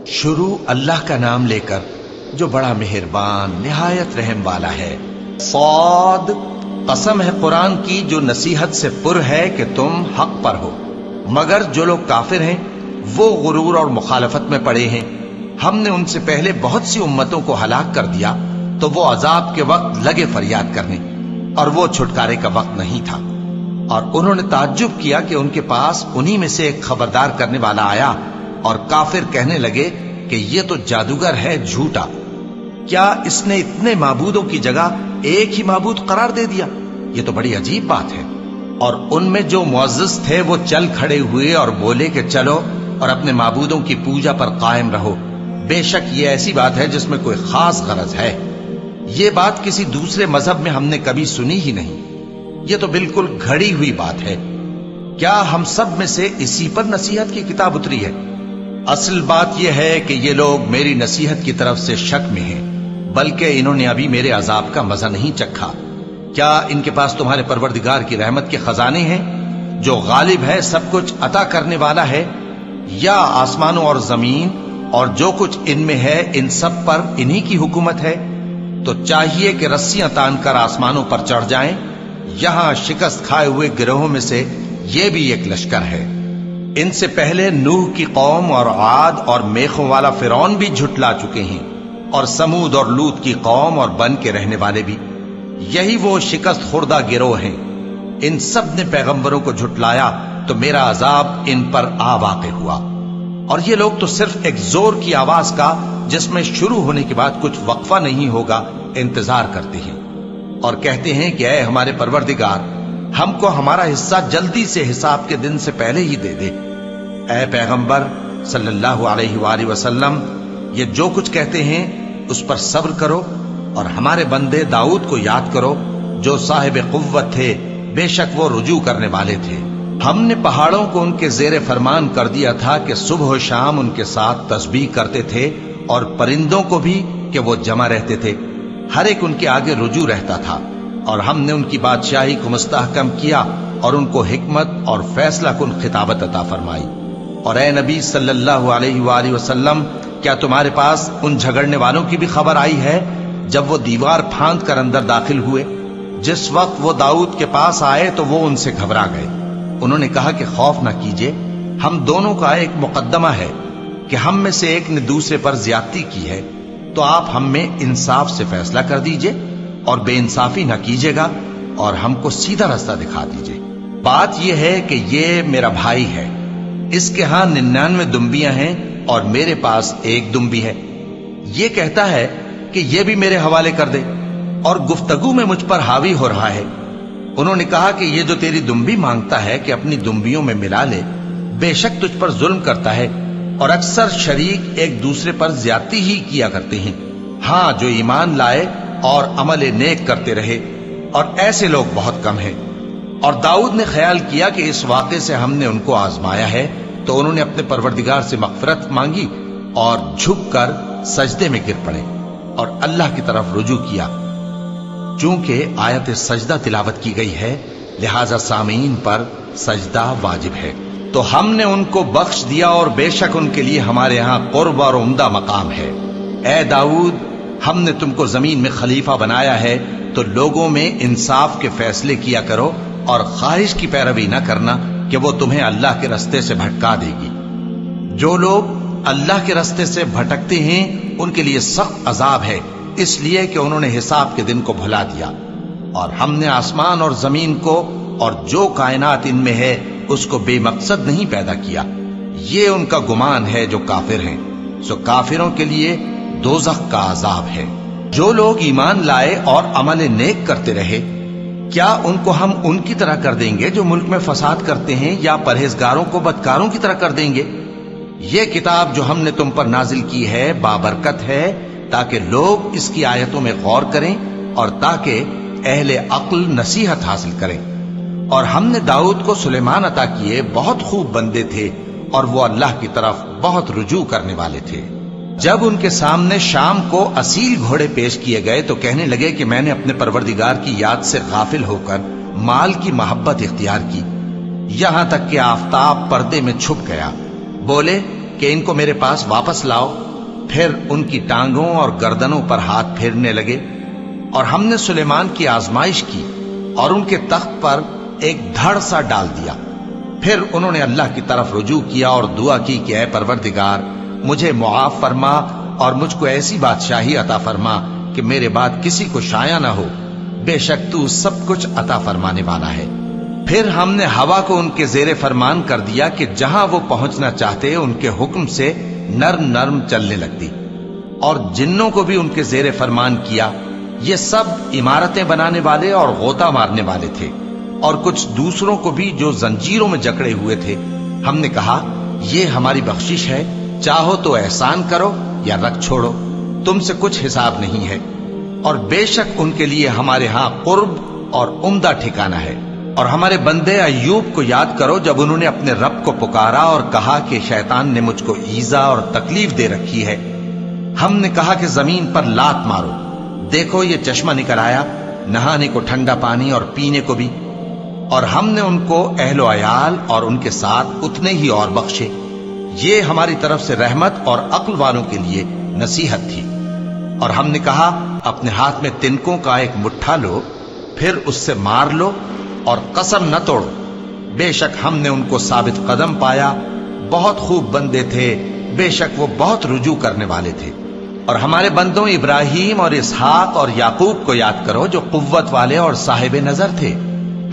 شروع اللہ کا نام لے کر جو بڑا مہربان نہایت رحم والا ہے۔ صاد، قسم ہے قرآن کی جو نصیحت سے پر ہے کہ تم حق پر ہو، مگر جو لوگ کافر ہیں وہ غرور اور مخالفت میں پڑے ہیں۔ ہم نے ان سے پہلے بہت سی امتوں کو ہلاک کر دیا تو وہ عذاب کے وقت لگے فریاد کرنے، اور وہ چھٹکارے کا وقت نہیں تھا۔ اور انہوں نے تعجب کیا کہ ان کے پاس انہی میں سے ایک خبردار کرنے والا آیا، اور کافر کہنے لگے کہ یہ تو جادوگر ہے جھوٹا، کیا اس نے اتنے معبودوں کی جگہ ایک ہی معبود قرار دے دیا؟ یہ تو بڑی عجیب بات ہے۔ اور ان میں جو معزز تھے وہ چل کھڑے ہوئے اور بولے کہ چلو اور اپنے معبودوں کی پوجا پر قائم رہو، بے شک یہ ایسی بات ہے جس میں کوئی خاص غرض ہے۔ یہ بات کسی دوسرے مذہب میں ہم نے کبھی سنی ہی نہیں، یہ تو بالکل گھڑی ہوئی بات ہے۔ کیا ہم سب میں سے اسی پر نصیحت کی کتاب اتری ہے؟ اصل بات یہ ہے کہ یہ لوگ میری نصیحت کی طرف سے شک میں ہیں، بلکہ انہوں نے ابھی میرے عذاب کا مزہ نہیں چکھا۔ کیا ان کے پاس تمہارے پروردگار کی رحمت کے خزانے ہیں جو غالب ہے، سب کچھ عطا کرنے والا ہے؟ یا آسمانوں اور زمین اور جو کچھ ان میں ہے ان سب پر انہی کی حکومت ہے؟ تو چاہیے کہ رسیاں تان کر آسمانوں پر چڑھ جائیں۔ یہاں شکست کھائے ہوئے گروہوں میں سے یہ بھی ایک لشکر ہے۔ ان سے پہلے نوح کی قوم اور عاد اور میخوں والا فرعون بھی جھٹلا چکے ہیں، اور سمود اور لوط کی قوم اور بن کے رہنے والے بھی، یہی وہ شکست خوردہ گروہ ہیں۔ ان سب نے پیغمبروں کو جھٹلایا تو میرا عذاب ان پر آ واقع ہوا، اور یہ لوگ تو صرف ایک زور کی آواز کا جس میں شروع ہونے کے بعد کچھ وقفہ نہیں ہوگا انتظار کرتے ہیں، اور کہتے ہیں کہ اے ہمارے پروردگار، ہم کو ہمارا حصہ جلدی سے حساب کے دن سے پہلے ہی دے دے۔ اے پیغمبر صلی اللہ علیہ وآلہ وسلم، یہ جو کچھ کہتے ہیں اس پر صبر کرو، اور ہمارے بندے داؤد کو یاد کرو جو صاحب قوت تھے، بے شک وہ رجوع کرنے والے تھے۔ ہم نے پہاڑوں کو ان کے زیر فرمان کر دیا تھا کہ صبح و شام ان کے ساتھ تسبیح کرتے تھے، اور پرندوں کو بھی کہ وہ جمع رہتے تھے، ہر ایک ان کے آگے رجوع رہتا تھا۔ اور ہم نے ان کی بادشاہی کو مستحکم کیا اور ان کو حکمت اور فیصلہ کن خطابت عطا فرمائی۔ اور اے نبی صلی اللہ علیہ وآلہ وسلم، کیا تمہارے پاس ان جھگڑنے والوں کی بھی خبر آئی ہے جب وہ دیوار پھاند کر اندر داخل ہوئے؟ جس وقت وہ داؤد کے پاس آئے تو وہ ان سے گھبرا گئے۔ انہوں نے کہا کہ خوف نہ کیجیے، ہم دونوں کا ایک مقدمہ ہے کہ ہم میں سے ایک نے دوسرے پر زیادتی کی ہے، تو آپ ہم میں انصاف سے فیصلہ کر دیجئے اور بے انصافی نہ کیجیے گا، اور ہم کو سیدھا رستہ دکھا دیجئے۔ بات یہ ہے کہ یہ میرا بھائی ہے، اس کے ہاں 99 دمبیاں ہیں اور میرے پاس ایک دمبی ہے۔ یہ کہتا ہے کہ یہ بھی میرے حوالے کر دے، اور گفتگو میں مجھ پر حاوی ہو رہا ہے۔ انہوں نے کہا کہ یہ جو تیری دمبی مانگتا ہے کہ اپنی دمبیوں میں ملا لے، بے شک تجھ پر ظلم کرتا ہے، اور اکثر شریک ایک دوسرے پر زیادتی ہی کیا کرتے ہیں۔ ہاں، جو ایمان لائے اور عمل نیک کرتے رہے، اور ایسے لوگ بہت کم ہیں۔ اور داؤد نے خیال کیا کہ اس واقعے سے ہم نے ان کو آزمایا ہے، تو انہوں نے اپنے پروردگار سے مغفرت مانگی اور جھک کر سجدے میں گر پڑے اور اللہ کی طرف رجوع کیا۔ چونکہ آیت سجدہ تلاوت کی گئی ہے، لہذا سامعین پر سجدہ واجب ہے۔ تو ہم نے ان کو بخش دیا، اور بے شک ان کے لیے ہمارے ہاں قرب اور عمدہ مقام ہے۔ اے داؤد، ہم نے تم کو زمین میں خلیفہ بنایا ہے، تو لوگوں میں انصاف کے فیصلے کیا کرو، اور خواہش کی پیروی نہ کرنا کہ وہ تمہیں اللہ کے رستے سے بھٹکا دے گی۔ جو لوگ اللہ کے رستے سے بھٹکتے ہیں ان کے لیے سخت عذاب ہے، اس لیے کہ انہوں نے حساب کے دن کو بھلا دیا۔ اور ہم نے آسمان اور زمین کو اور جو کائنات ان میں ہے اس کو بے مقصد نہیں پیدا کیا۔ یہ ان کا گمان ہے جو کافر ہیں، سو کافروں کے لیے دوزخ کا عذاب ہے۔ جو لوگ ایمان لائے اور عمل نیک کرتے رہے، کیا ان کو ہم ان کی طرح کر دیں گے جو ملک میں فساد کرتے ہیں، یا پرہیزگاروں کو بدکاروں کی طرح کر دیں گے؟ یہ کتاب جو ہم نے تم پر نازل کی ہے بابرکت ہے، تاکہ لوگ اس کی آیتوں میں غور کریں اور تاکہ اہل عقل نصیحت حاصل کریں۔ اور ہم نے داؤد کو سلیمان عطا کیے، بہت خوب بندے تھے، اور وہ اللہ کی طرف بہت رجوع کرنے والے تھے۔ جب ان کے سامنے شام کو اصیل گھوڑے پیش کیے گئے تو کہنے لگے کہ میں نے اپنے پروردگار کی یاد سے غافل ہو کر مال کی محبت اختیار کی، یہاں تک کہ آفتاب پردے میں چھپ گیا۔ بولے کہ ان کو میرے پاس واپس لاؤ۔ پھر ان کی ٹانگوں اور گردنوں پر ہاتھ پھیرنے لگے، اور ہم نے سلیمان کی آزمائش کی اور ان کے تخت پر ایک دھڑ سا ڈال دیا۔ پھر انہوں نے اللہ کی طرف رجوع کیا اور دعا کی کہ اے پروردگار، مجھے معاف فرما اور مجھ کو ایسی بادشاہی عطا فرما کہ میرے بعد کسی کو شایع نہ ہو، بے شک تو سب کچھ عطا فرمانے والا ہے۔ پھر ہم نے ہوا کو ان کے زیر فرمان کر دیا کہ جہاں وہ پہنچنا چاہتے ان کے حکم سے نرم نرم چلنے لگتی، اور جنوں کو بھی ان کے زیر فرمان کیا۔ یہ سب عمارتیں بنانے والے اور غوطہ مارنے والے تھے، اور کچھ دوسروں کو بھی جو زنجیروں میں جکڑے ہوئے تھے۔ ہم نے کہا یہ ہماری بخشش ہے، چاہو تو احسان کرو یا رکھ چھوڑو، تم سے کچھ حساب نہیں ہے، اور بے شک ان کے لیے ہمارے ہاں قرب اور عمدہ ٹھکانہ ہے۔ اور ہمارے بندے ایوب کو یاد کرو جب انہوں نے اپنے رب کو پکارا اور کہا کہ شیطان نے مجھ کو ایذا اور تکلیف دے رکھی ہے۔ ہم نے کہا کہ زمین پر لات مارو، دیکھو یہ چشمہ نکل آیا، نہانے کو ٹھنڈا پانی اور پینے کو بھی، اور ہم نے ان کو اہل و عیال اور ان کے ساتھ اتنے ہی اور بخشے۔ یہ ہماری طرف سے رحمت اور عقل والوں کے لیے نصیحت تھی۔ اور ہم نے کہا اپنے ہاتھ میں تنکوں کا ایک مٹھا لو، پھر اس سے مار لو اور قسم نہ توڑو، بے شک ہم نے ان کو ثابت قدم پایا، بہت خوب بندے تھے، بے شک وہ بہت رجوع کرنے والے تھے۔ اور ہمارے بندوں ابراہیم اور اسحاق اور یعقوب کو یاد کرو جو قوت والے اور صاحب نظر تھے۔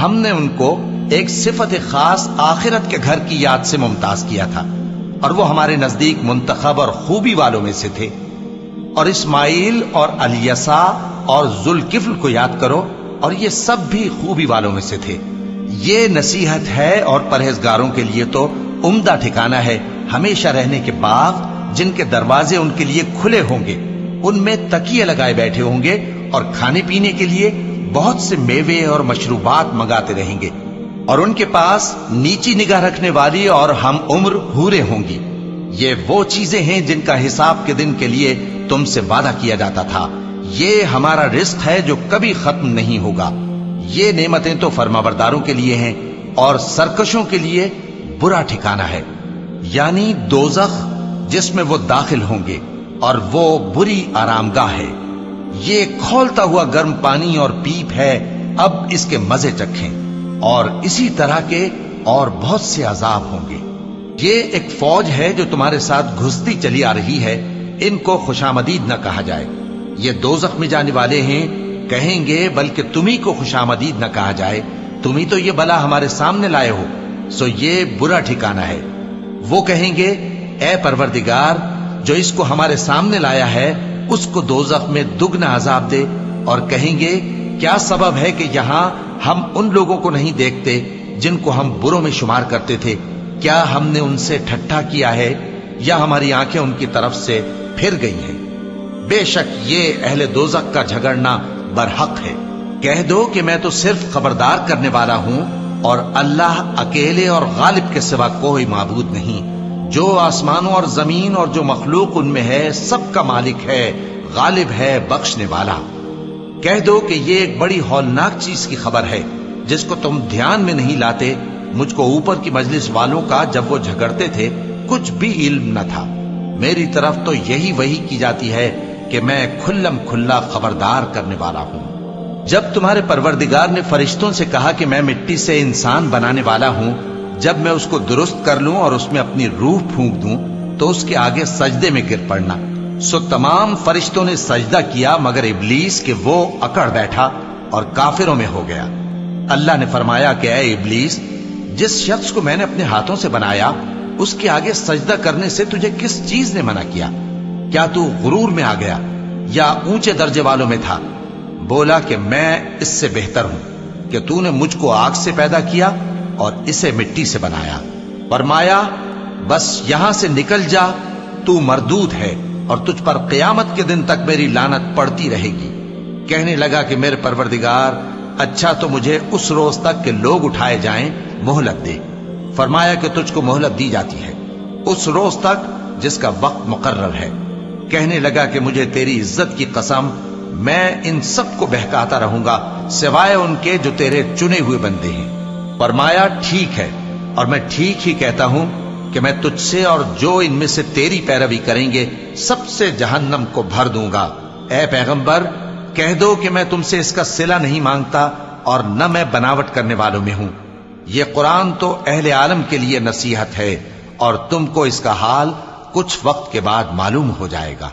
ہم نے ان کو ایک صفت خاص آخرت کے گھر کی یاد سے ممتاز کیا تھا، اور وہ ہمارے نزدیک منتخب اور خوبی والوں میں سے تھے۔ اور اسماعیل اور الیسع اور ذوالکفل کو یاد کرو، اور یہ سب بھی خوبی والوں میں سے تھے۔ یہ نصیحت ہے اور پرہیزگاروں کے لیے تو عمدہ ٹھکانہ ہے، ہمیشہ رہنے کے باغ جن کے دروازے ان کے لیے کھلے ہوں گے، ان میں تکیے لگائے بیٹھے ہوں گے، اور کھانے پینے کے لیے بہت سے میوے اور مشروبات منگاتے رہیں گے، اور ان کے پاس نیچی نگاہ رکھنے والی اور ہم عمر حوریں ہوں گی۔ یہ وہ چیزیں ہیں جن کا حساب کے دن کے لیے تم سے وعدہ کیا جاتا تھا، یہ ہمارا رزق ہے جو کبھی ختم نہیں ہوگا۔ یہ نعمتیں تو فرمانبرداروں کے لیے ہیں، اور سرکشوں کے لیے برا ٹھکانہ ہے، یعنی دوزخ جس میں وہ داخل ہوں گے، اور وہ بری آرامگاہ ہے۔ یہ کھولتا ہوا گرم پانی اور پیپ ہے، اب اس کے مزے چکھیں، اور اسی طرح کے اور بہت سے عذاب ہوں گے۔ یہ ایک فوج ہے جو تمہارے ساتھ گھستی چلی آ رہی ہے، ان کو خوشامدید نہ کہا جائے۔ یہ دوزخ میں جانے والے ہیں، کہیں گے بلکہ تمہیں کو خوشامدید نہ کہا جائے، تمہیں تو یہ بلا ہمارے سامنے لائے ہو، سو یہ برا ٹھکانہ ہے۔ وہ کہیں گے اے پروردگار، جو اس کو ہمارے سامنے لایا ہے اس کو دوزخ میں دگنا عذاب دے، اور کہیں گے کیا سبب ہے کہ یہاں ہم ان لوگوں کو نہیں دیکھتے جن کو ہم بروں میں شمار کرتے تھے؟ کیا ہم نے ان سے ٹھٹھا کیا ہے، یا ہماری آنکھیں ان کی طرف سے پھر گئی ہیں؟ بے شک یہ اہل دوزخ کا جھگڑنا برحق ہے۔ کہہ دو کہ میں تو صرف خبردار کرنے والا ہوں، اور اللہ اکیلے اور غالب کے سوا کوئی معبود نہیں۔ جو آسمانوں اور زمین اور جو مخلوق ان میں ہے سب کا مالک ہے، غالب ہے، بخشنے والا۔ کہہ دو کہ یہ ایک بڑی ہولناک چیز کی خبر ہے جس کو تم دھیان میں نہیں لاتے۔ مجھ کو اوپر کی مجلس والوں کا جب وہ جھگڑتے تھے کچھ بھی علم نہ تھا، میری طرف تو یہی وحی کی جاتی ہے کہ میں کھلم کھلا خبردار کرنے والا ہوں۔ جب تمہارے پروردگار نے فرشتوں سے کہا کہ میں مٹی سے انسان بنانے والا ہوں، جب میں اس کو درست کر لوں اور اس میں اپنی روح پھونک دوں تو اس کے آگے سجدے میں گر پڑنا، سو تمام فرشتوں نے سجدہ کیا مگر ابلیس کہ وہ اکڑ بیٹھا اور کافروں میں ہو گیا۔ اللہ نے فرمایا کہ اے ابلیس، جس شخص کو میں نے اپنے ہاتھوں سے بنایا اس کے آگے سجدہ کرنے سے تجھے کس چیز نے منع کیا؟ کیا تو غرور میں آ گیا یا اونچے درجے والوں میں تھا؟ بولا کہ میں اس سے بہتر ہوں کہ تو نے مجھ کو آگ سے پیدا کیا اور اسے مٹی سے بنایا۔ فرمایا بس یہاں سے نکل جا، تو مردود ہے اور تجھ پر قیامت کے دن تک میری لعنت پڑتی رہے گی۔ کہنے لگا کہ میرے پروردگار، اچھا تو مجھے اس روز تک کہ لوگ اٹھائے جائیں مہلت دے۔ فرمایا کہ تجھ کو مہلت دی جاتی ہے اس روز تک جس کا وقت مقرر ہے۔ کہنے لگا کہ مجھے تیری عزت کی قسم، میں ان سب کو بہکاتا رہوں گا سوائے ان کے جو تیرے چنے ہوئے بندے ہیں۔ فرمایا ٹھیک ہے، اور میں ٹھیک ہی کہتا ہوں، کہ میں تجھ سے اور جو ان میں سے تیری پیروی کریں گے سب سے جہنم کو بھر دوں گا۔ اے پیغمبر کہہ دو کہ میں تم سے اس کا صلہ نہیں مانگتا اور نہ میں بناوٹ کرنے والوں میں ہوں۔ یہ قرآن تو اہل عالم کے لیے نصیحت ہے اور تم کو اس کا حال کچھ وقت کے بعد معلوم ہو جائے گا۔